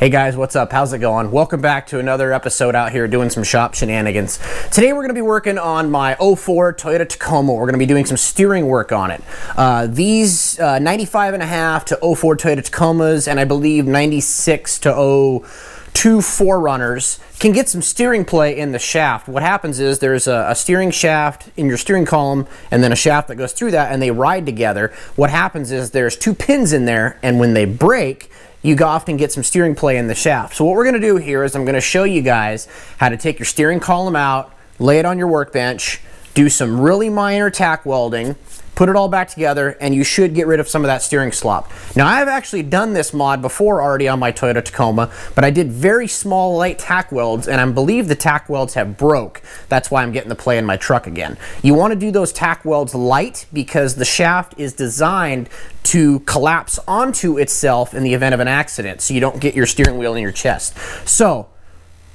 Hey guys, what's up? How's it going? Welcome back to another episode out here doing some shop shenanigans. Today we're going to be working on my 04 Toyota Tacoma. We're going to be doing some steering work on it. These 95.5 to 04 Toyota Tacomas and I believe 96 to 02 4Runners can get some steering play in the shaft. What happens is there's a steering shaft in your steering column and then a shaft that goes through that and they ride together. What happens is there's two pins in there and when they break, you often get some steering play in the shaft. So what we're going to do here is I'm going to show you guys how to take your steering column out, lay it on your workbench, do some really minor tack welding, put it all back together, and you should get rid of some of that steering slop. Now I've actually done this mod before already on my Toyota Tacoma, but I did very small light tack welds and I believe the tack welds have broke. That's why I'm getting the play in my truck again. You want to do those tack welds light because the shaft is designed to collapse onto itself in the event of an accident so you don't get your steering wheel in your chest. So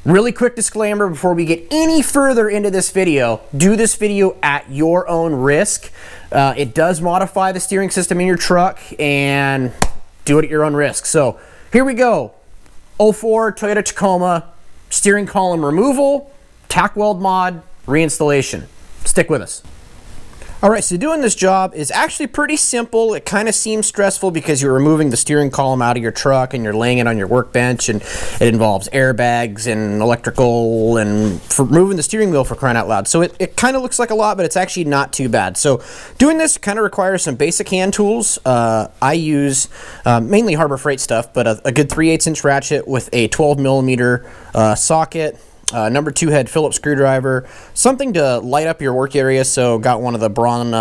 really quick disclaimer before we get any further into this video, do this video at your own risk. It does modify the steering system in your truck and do it at your own risk. So here we go. 04 Toyota Tacoma, steering column removal, tack weld mod, reinstallation. Stick with us. Alright, so doing this job is actually pretty simple. It kind of seems stressful because you're removing the steering column out of your truck and you're laying it on your workbench, and it involves airbags and electrical and for moving the steering wheel, for crying out loud. So it kind of looks like a lot, but it's actually not too bad. So doing this kind of requires some basic hand tools. I use mainly Harbor Freight stuff, but a good 3/8 inch ratchet with a 12mm socket. Number 2 head Phillips screwdriver, something to light up your work area. So got one of the Braun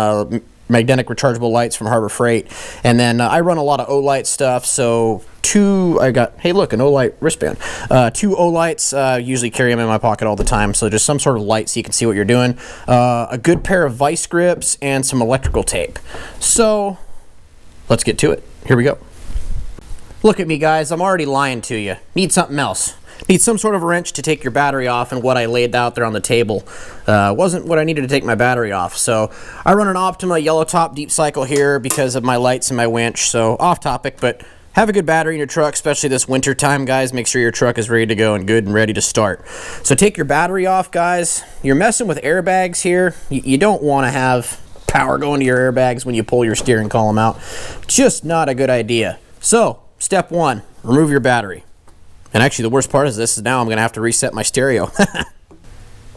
magnetic rechargeable lights from Harbor Freight, and then I run a lot of O-light stuff. So hey look, an O-light wristband. 2 O-lights, usually carry them in my pocket all the time. So just some sort of light so you can see what you're doing. A good pair of vice grips and some electrical tape. So let's get to it. Here we go. Look at me guys, I'm already lying to you. Need something else. Need some sort of wrench to take your battery off, and what I laid out there on the table wasn't what I needed to take my battery off. So I run an Optima yellow top deep cycle here because of my lights and my winch. So off topic, but have a good battery in your truck, especially this winter time, guys. Make sure your truck is ready to go and good and ready to start. So take your battery off, guys. You're messing with airbags here. You don't want to have power going to your airbags when you pull your steering column out. Just not a good idea. So step 1, remove your battery. And actually the worst part is this is now I'm going to have to reset my stereo.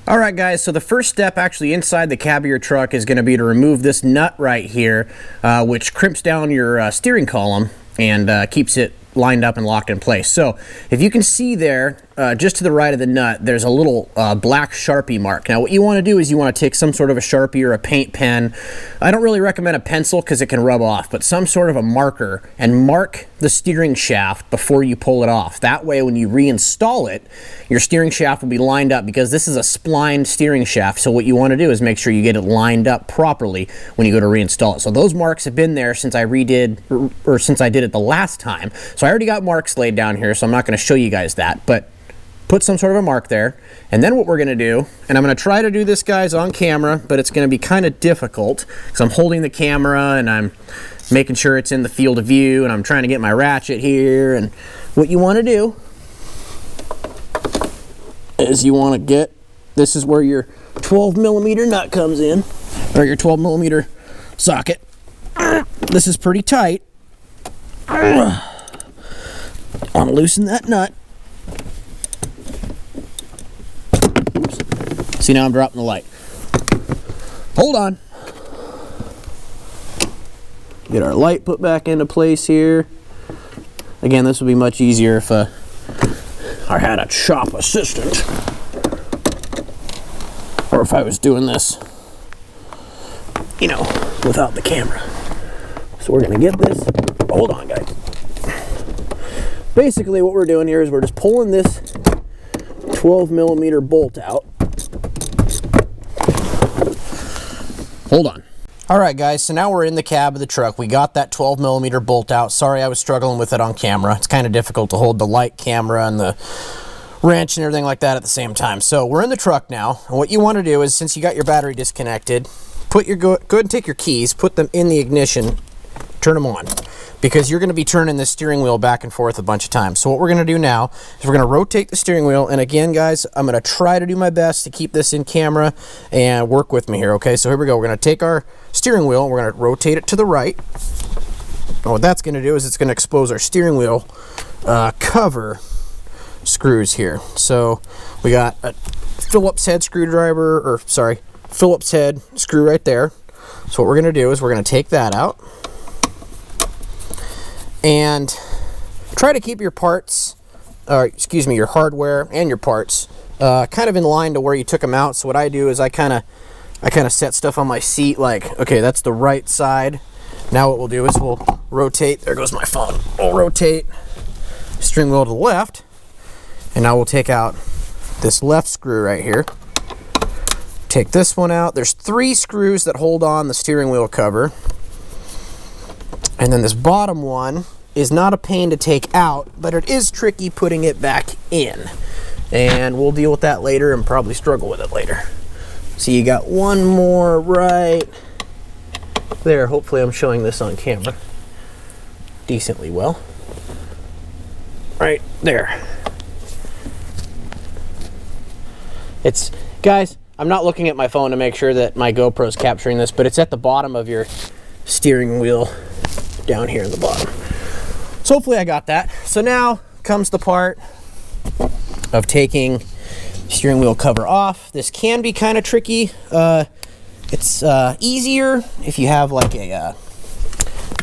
Alright guys, so the first step actually inside the cab of your truck is going to be to remove this nut right here, which crimps down your steering column and keeps it lined up and locked in place. So if you can see there, just to the right of the nut, there's a little black Sharpie mark. Now what you want to do is you want to take some sort of a Sharpie or a paint pen. I don't really recommend a pencil because it can rub off, but some sort of a marker, and mark the steering shaft before you pull it off. That way when you reinstall it, your steering shaft will be lined up, because this is a splined steering shaft. So what you want to do is make sure you get it lined up properly when you go to reinstall it. So those marks have been there since I since I did it the last time. So I already got marks laid down here, so I'm not going to show you guys that, but put some sort of a mark there. And then what we're going to do, and I'm going to try to do this guys on camera, but it's going to be kind of difficult because I'm holding the camera and I'm making sure it's in the field of view, and I'm trying to get my ratchet here. And what you want to do is you want to get, this is where your 12mm nut comes in, or your 12mm socket. This is pretty tight. I want to loosen that nut. Oops. See, now I'm dropping the light. Hold on. Get our light put back into place here. Again, this would be much easier if I had a shop assistant, or if I was doing this, you know, without the camera. So we're gonna get this. Hold on, guys. Basically what we're doing here is we're just pulling this 12mm bolt out. Hold on. Alright guys, so now we're in the cab of the truck. We got that 12mm bolt out. Sorry I was struggling with it on camera. It's kind of difficult to hold the light camera and the wrench and everything like that at the same time. So we're in the truck now, and what you want to do is, since you got your battery disconnected, go ahead and take your keys, put them in the ignition, turn them on. because you're going to be turning this steering wheel back and forth a bunch of times. So what we're going to do now is we're going to rotate the steering wheel, and again guys, I'm going to try to do my best to keep this in camera and work with me here, okay? So here we go. We're going to take our steering wheel and we're going to rotate it to the right. And what that's going to do is it's going to expose our steering wheel cover screws here. So we got a Phillips head screwdriver, or sorry, Phillips head screw right there. So what we're going to do is we're going to take that out and try to keep your parts, or excuse me, your hardware and your parts kind of in line to where you took them out. So what I do is I kind of set stuff on my seat like, okay, that's the right side. Now what we'll do is we'll rotate, there goes my phone, we'll rotate steering wheel to the left, and now we'll take out this left screw right here. Take this one out. There's 3 screws that hold on the steering wheel cover. And then this bottom one is not a pain to take out, but it is tricky putting it back in. And we'll deal with that later and probably struggle with it later. So you got one more right there. Hopefully I'm showing this on camera decently well. Right there. It's, guys, I'm not looking at my phone to make sure that my GoPro's capturing this, but it's at the bottom of your steering wheel down here in the bottom. So hopefully I got that. So now comes the part of taking steering wheel cover off. This can be kind of tricky. It's easier if you have like a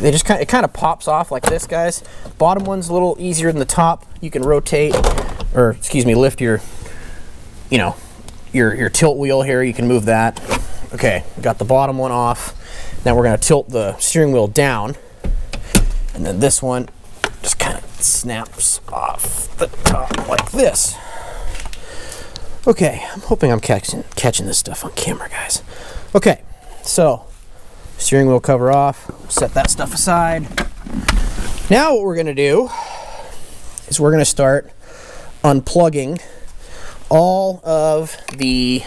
it kind of pops off like this, guys. Bottom one's a little easier than the top. You can rotate, or excuse me, lift your, you know, your tilt wheel here. You can move that. Okay, got the bottom one off. Now we're going to tilt the steering wheel down, and then this one just kind of snaps off the top like this. Okay, I'm hoping I'm catching this stuff on camera, guys. Okay, so steering wheel cover off, set that stuff aside. Now what we're going to do is we're going to start unplugging all of the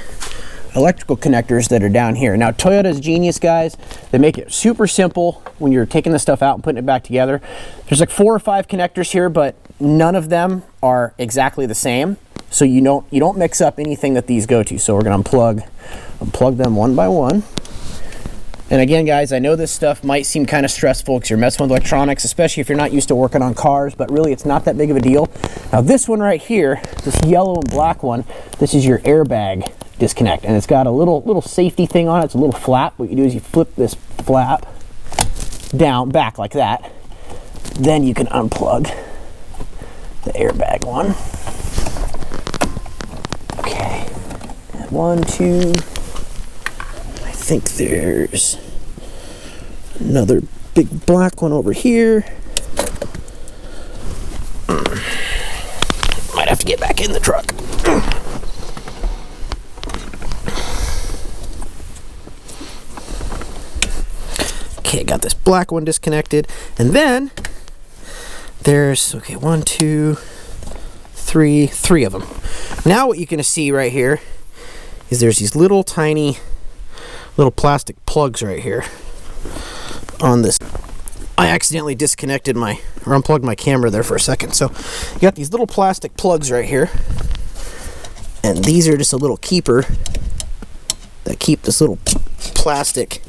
electrical connectors that are down here. Now Toyota's genius, guys. They make it super simple when you're taking the stuff out and putting it back together. There's like 4 or 5 connectors here, but none of them are exactly the same. So you don't mix up anything that these go to. So we're going to unplug them one by one. And again, guys, I know this stuff might seem kind of stressful because you're messing with electronics, especially if you're not used to working on cars, but really it's not that big of a deal. Now this one right here, this yellow and black one, this is your airbag disconnect, and it's got a little safety thing on it. It's a little flap. What you do is you flip this flap back like that. Then you can unplug the airbag one. Okay, 1, 2. I think there's another big black one over here. Might have to get back in the truck. Okay, got this black one disconnected. And then there's, okay, 1, 2, 3 of them. Now what you're gonna see right here is there's these little tiny plastic plugs right here on this. I accidentally disconnected or unplugged my camera there for a second. So you got these little plastic plugs right here, and these are just a little keeper that keep this little plastic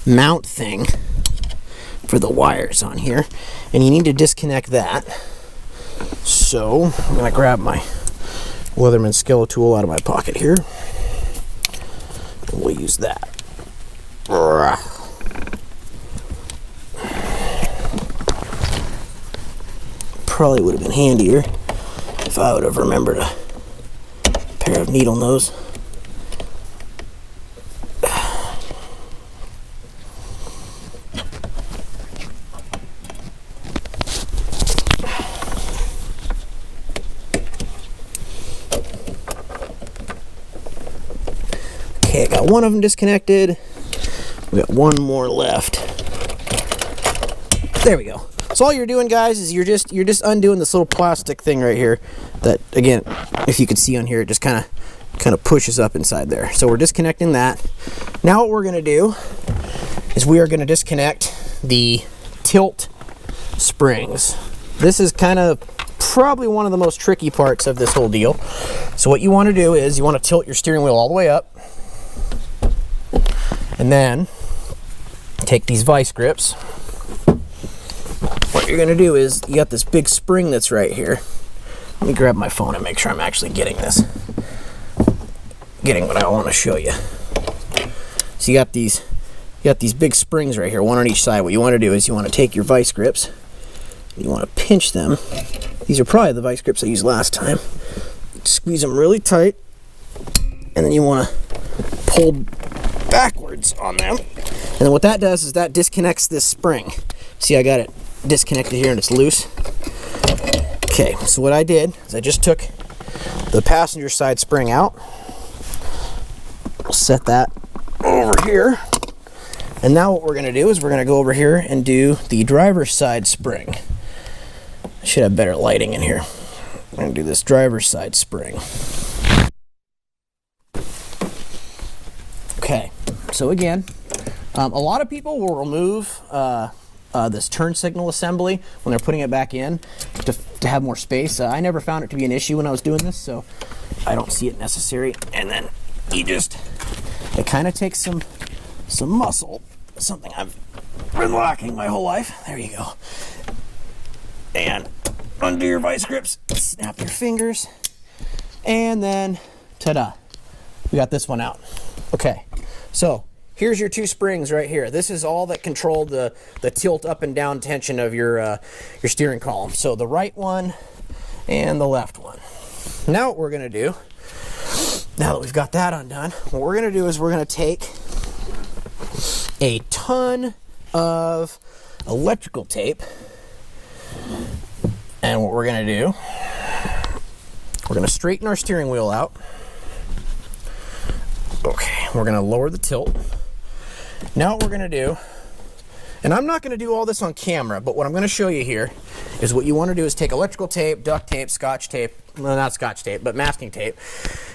mount thing for the wires on here, and you need to disconnect that. So I'm gonna grab my Leatherman Skillet tool out of my pocket here. We'll use that. Probably would have been handier if I would have remembered a pair of needle nose. Okay, I got one of them disconnected. We got one more left. There we go. So all you're doing, guys, is you're just undoing this little plastic thing right here that, again, if you could see on here, it just kind of pushes up inside there. So we're disconnecting that. Now what we're going to do is we are going to disconnect the tilt springs. This is kind of probably one of the most tricky parts of this whole deal. So what you want to do is you want to tilt your steering wheel all the way up, and then take these vice grips. What you're going to do is you got this big spring that's right here. Let me grab my phone and make sure I'm actually getting this. Getting what I want to show you. So you got these big springs right here, one on each side. What you want to do is you want to take your vice grips, you want to pinch them. These are probably the vice grips I used last time. Squeeze them really tight, and then you want to pull backwards on them. And then what that does is that disconnects this spring. See, I got it disconnected here and it's loose. Okay, so what I did is I just took the passenger side spring out. We'll set that over here. And now what we're going to do is we're going to go over here and do the driver's side spring. I should have better lighting in here. I'm going to do this driver's side spring. Okay, so again, a lot of people will remove this turn signal assembly when they're putting it back in to have more space. I never found it to be an issue when I was doing this, so I don't see it necessary. And then it kind of takes some muscle, something I've been lacking my whole life. There you go. And undo your vice grips, snap your fingers, and then ta-da, we got this one out. Okay, so here's your two springs right here. This is all that control the tilt up and down tension of your steering column. So the right one and the left one. Now what we're gonna do, now that we've got that undone, what we're gonna do is we're gonna take a ton of electrical tape, and what we're gonna do, we're gonna straighten our steering wheel out. Okay, we're gonna lower the tilt. Now what we're gonna do, and I'm not gonna do all this on camera, but what I'm gonna show you here is what you wanna do is take electrical tape, duct tape, scotch tape, well, not scotch tape, but masking tape.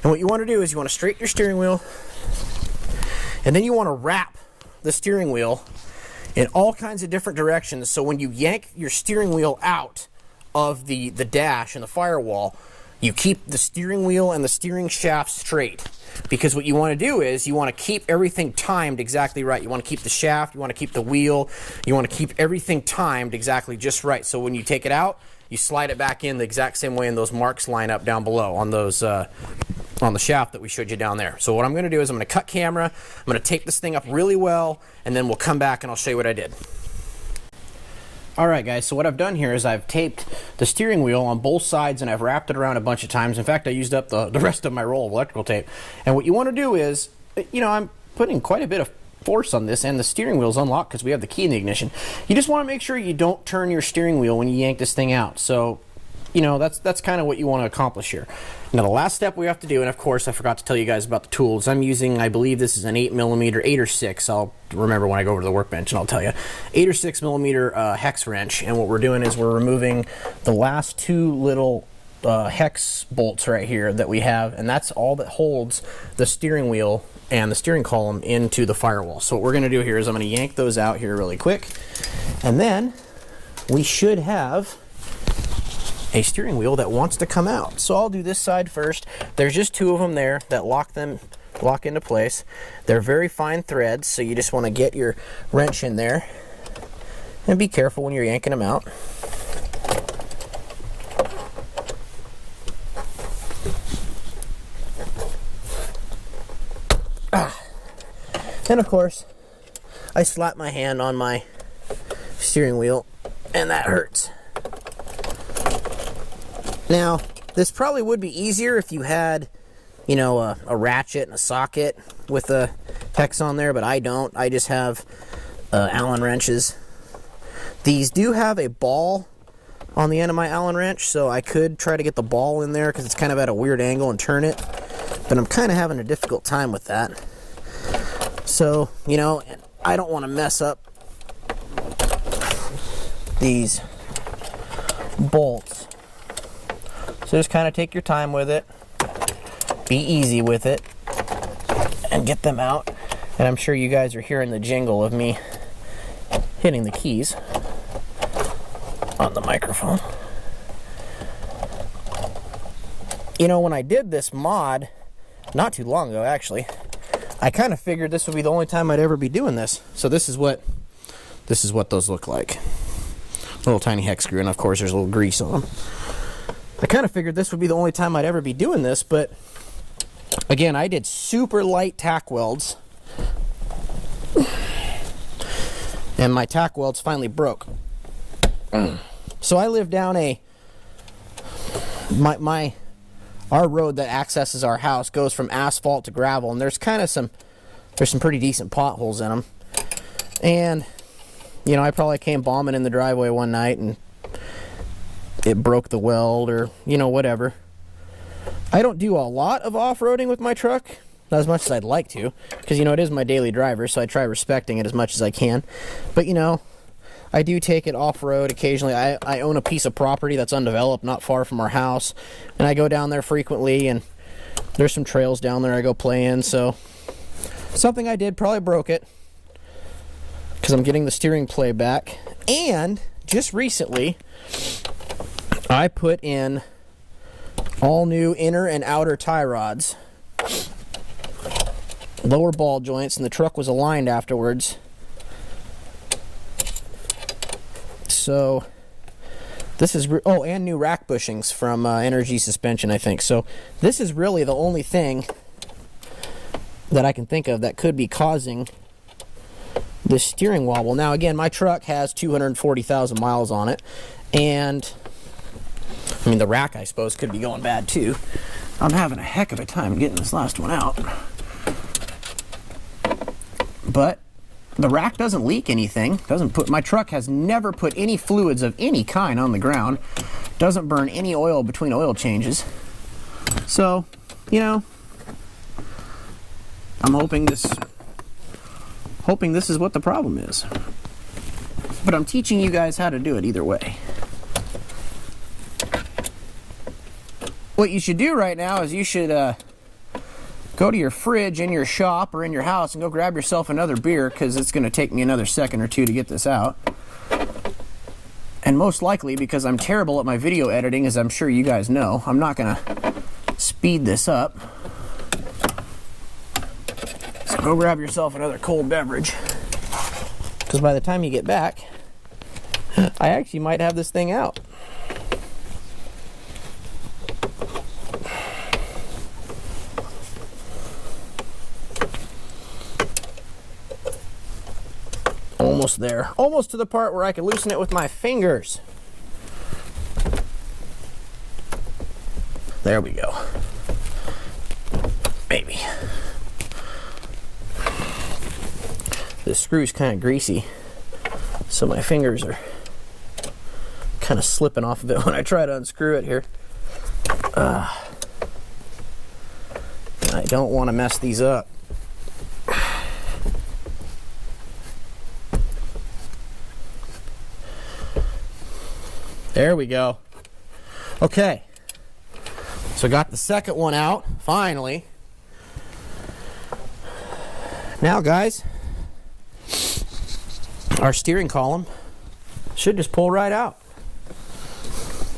And what you wanna do is you wanna straighten your steering wheel, and then you wanna wrap the steering wheel in all kinds of different directions, so when you yank your steering wheel out of the dash and the firewall, you keep the steering wheel and the steering shaft straight. Because what you want to do is you want to keep everything timed exactly right. You want to keep the shaft, you want to keep the wheel, you want to keep everything timed exactly just right. So when you take it out, you slide it back in the exact same way, and those marks line up down below on those on the shaft that we showed you down there. So what I'm going to do is I'm going to cut camera, I'm going to tape this thing up really well, and then we'll come back and I'll show you what I did. Alright guys, so what I've done here is I've taped the steering wheel on both sides and I've wrapped it around a bunch of times. In fact, I used up the rest of my roll of electrical tape. And what you want to do is, you know, I'm putting quite a bit of force on this, and the steering wheel's unlocked because we have the key in the ignition. You just want to make sure you don't turn your steering wheel when you yank this thing out. So, you know, that's kind of what you want to accomplish here. Now the last step we have to do, and of course I forgot to tell you guys about the tools. I'm using, I believe this is an 8mm, 8 or 6. I'll remember when I go over to the workbench and I'll tell you. 8 or 6mm hex wrench, and what we're doing is we're removing the last two little hex bolts right here that we have, and that's all that holds the steering wheel and the steering column into the firewall. So what we're going to do here is I'm going to yank those out here really quick, and then we should have a steering wheel that wants to come out. So I'll do this side first. There's just two of them there that lock into place. They're very fine threads, so you just want to get your wrench in there and be careful when you're yanking them out. And of course, I slap my hand on my steering wheel, and that hurts. Now, this probably would be easier if you had, you know, a ratchet and a socket with a hex on there, but I don't. I just have Allen wrenches. These do have a ball on the end of my Allen wrench, so I could try to get the ball in there because it's kind of at a weird angle and turn it, but I'm kind of having a difficult time with that. So, you know, I don't want to mess up these bolts. So just kind of take your time with it, be easy with it, and get them out. And I'm sure you guys are hearing the jingle of me hitting the keys on the microphone. You know, when I did this mod, not too long ago actually, I kind of figured this would be the only time I'd ever be doing this. So this is what those look like. Little tiny hex screw, and of course there's a little grease on them. I kind of figured this would be the only time I'd ever be doing this, but again, I did super light tack welds, and my tack welds finally broke. So I live down our road that accesses our house goes from asphalt to gravel, and there's some pretty decent potholes in them. And you know, I probably came bombing in the driveway one night and it broke the weld, or you know, whatever. I don't do a lot of off-roading with my truck, not as much as I'd like to, because you know, it is my daily driver, so I try respecting it as much as I can. But you know, I do take it off-road occasionally. I own a piece of property that's undeveloped not far from our house, and I go down there frequently, and there's some trails down there I go play in. So something I did probably broke it, because I'm getting the steering play back. And just recently I put in all new inner and outer tie rods, lower ball joints, and the truck was aligned afterwards. So this is and new rack bushings from Energy Suspension, I think. So this is really the only thing that I can think of that could be causing this steering wobble. Now again, my truck has 240,000 miles on it, and I mean, the rack I suppose could be going bad too. I'm having a heck of a time getting this last one out, but the rack doesn't leak anything. My truck has never put any fluids of any kind on the ground. Doesn't burn any oil between oil changes. So, you know, I'm hoping this is what the problem is. But I'm teaching you guys how to do it either way. What you should do right now is you should go to your fridge in your shop or in your house and go grab yourself another beer, because it's going to take me another second or two to get this out. And most likely, because I'm terrible at my video editing, as I'm sure you guys know, I'm not going to speed this up. So go grab yourself another cold beverage, because by the time you get back, I actually might have this thing out. Almost there. Almost to the part where I can loosen it with my fingers. There we go. Maybe. This screw's kind of greasy, so my fingers are kind of slipping off of it when I try to unscrew it here. I don't want to mess these up. There we go. Okay, so got the second one out, finally. Now guys, our steering column should just pull right out.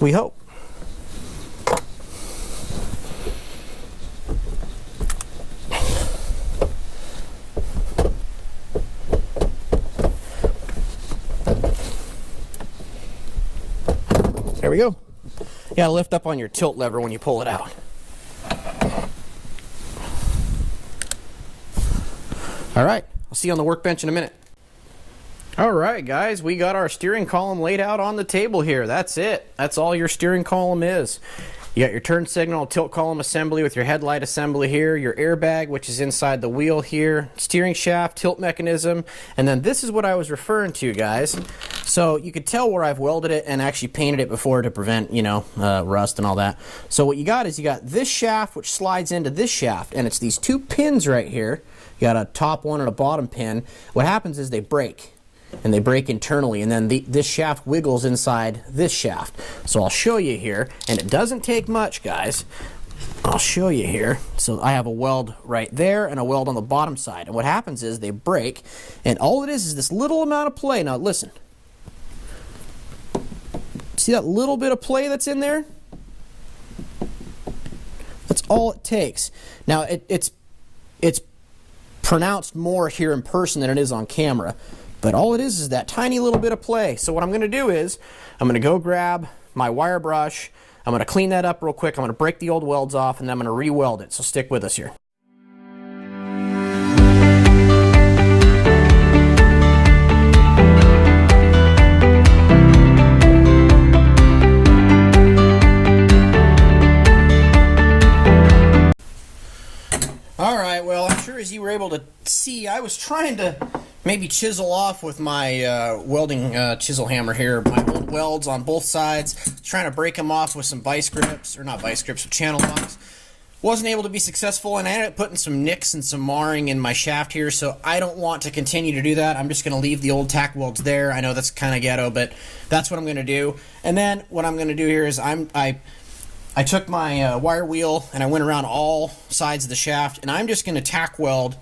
We hope. There we go. You gotta lift up on your tilt lever when you pull it out. All right, I'll see you on the workbench in a minute. All right, guys, we got our steering column laid out on the table here. That's it. That's all your steering column is. You got your turn signal, tilt column assembly with your headlight assembly here, your airbag, which is inside the wheel here, steering shaft, tilt mechanism, and then this is what I was referring to, guys. So you could tell where I've welded it and actually painted it before to prevent, you know, rust and all that. So what you got is you got this shaft, which slides into this shaft, and it's these two pins right here. You got a top one and a bottom pin. What happens is they break. And they break internally, and then this shaft wiggles inside this shaft. So I'll show you here, and it doesn't take much, guys. I'll show you here. So I have a weld right there and a weld on the bottom side. And what happens is they break, and all it is this little amount of play. Now listen. See that little bit of play that's in there? That's all it takes. Now it's pronounced more here in person than it is on camera. But all it is that tiny little bit of play. So what I'm going to do is I'm going to go grab my wire brush. I'm going to clean that up real quick. I'm going to break the old welds off, and then I'm going to re-weld it. So stick with us here. All right, well, I'm sure as you were able to see, I was trying to maybe chisel off with my welding chisel hammer here my old welds on both sides, trying to break them off with some vice grips, or not vice grips, but channel locks. Wasn't able to be successful, and I ended up putting some nicks and some marring in my shaft here, so I don't want to continue to do that. I'm just going to leave the old tack welds there. I know that's kind of ghetto, but that's what I'm going to do. And then what I'm going to do here is I took my wire wheel and I went around all sides of the shaft, and I'm just going to tack weld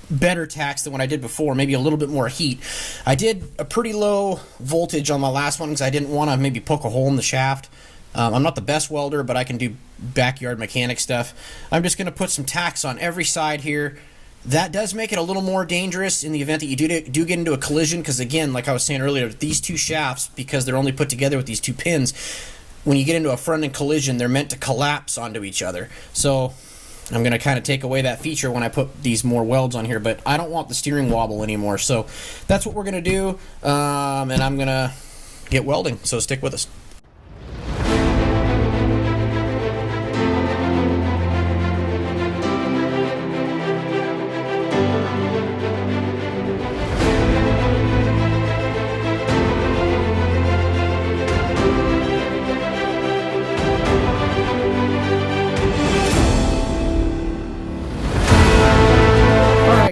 better tacks than what I did before, maybe a little bit more heat. I did a pretty low voltage on my last one because I didn't want to maybe poke a hole in the shaft. I'm not the best welder, but I can do backyard mechanic stuff. I'm just going to put some tacks on every side here. That does make it a little more dangerous in the event that you do get into a collision, because again, like I was saying earlier, these two shafts, because they're only put together with these two pins, when you get into a front-end collision, they're meant to collapse onto each other. So I'm going to kind of take away that feature when I put these more welds on here, but I don't want the steering wobble anymore. So that's what we're going to do, and I'm going to get welding, so stick with us.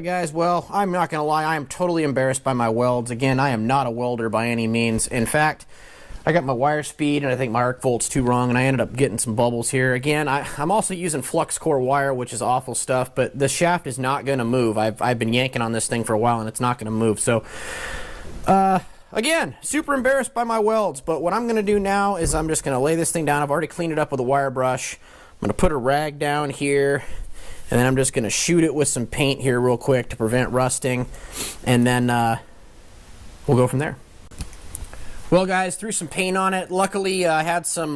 Guys, well, I'm not gonna lie, I am totally embarrassed by my welds. Again, I am not a welder by any means. In fact, I got my wire speed and I think my arc volt's too wrong, and I ended up getting some bubbles here. Again, I'm also using flux core wire, which is awful stuff, but the shaft is not gonna move. I've been yanking on this thing for a while and it's not gonna move. So again, super embarrassed by my welds, but what I'm gonna do now is I'm just gonna lay this thing down. I've already cleaned it up with a wire brush. I'm gonna put a rag down here, and then I'm just going to shoot it with some paint here real quick to prevent rusting, and then we'll go from there. Well, guys, threw some paint on it. Luckily, I had some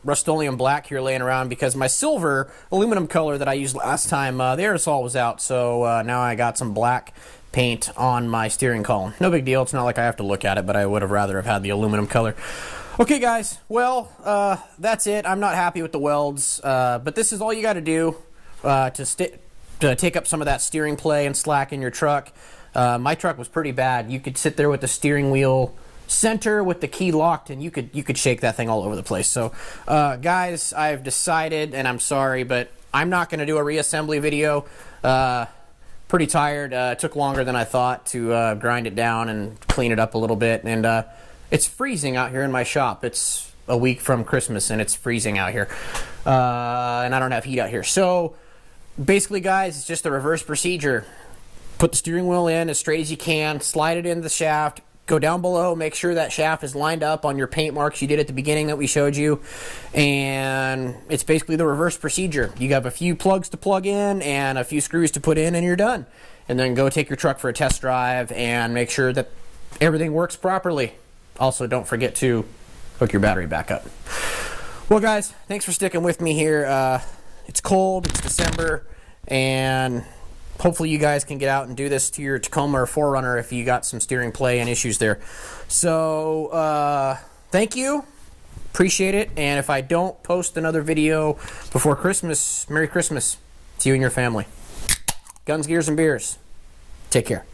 Rust-Oleum black here laying around because my silver aluminum color that I used last time, the aerosol was out, so now I got some black paint on my steering column. No big deal. It's not like I have to look at it, but I would have rather have had the aluminum color. Okay, guys, well, that's it. I'm not happy with the welds, but this is all you got to do to take up some of that steering play and slack in your truck. My truck was pretty bad. You could sit there with the steering wheel center with the key locked, and you could shake that thing all over the place. So guys, I've decided, and I'm sorry, but I'm not going to do a reassembly video. Pretty tired. It took longer than I thought to grind it down and clean it up a little bit, and it's freezing out here in my shop. It's a week from Christmas and it's freezing out here, and I don't have heat out here. So basically, guys, it's just a reverse procedure. Put the steering wheel in as straight as you can, slide it into the shaft, go down below, make sure that shaft is lined up on your paint marks you did at the beginning that we showed you, and it's basically the reverse procedure. You have a few plugs to plug in and a few screws to put in, and you're done. And then go take your truck for a test drive and make sure that everything works properly. Also, don't forget to hook your battery back up. Well, guys, thanks for sticking with me here. It's cold, it's December, and hopefully you guys can get out and do this to your Tacoma or 4Runner if you got some steering play and issues there. So, thank you. Appreciate it. And if I don't post another video before Christmas, Merry Christmas to you and your family. Guns, gears, and beers. Take care.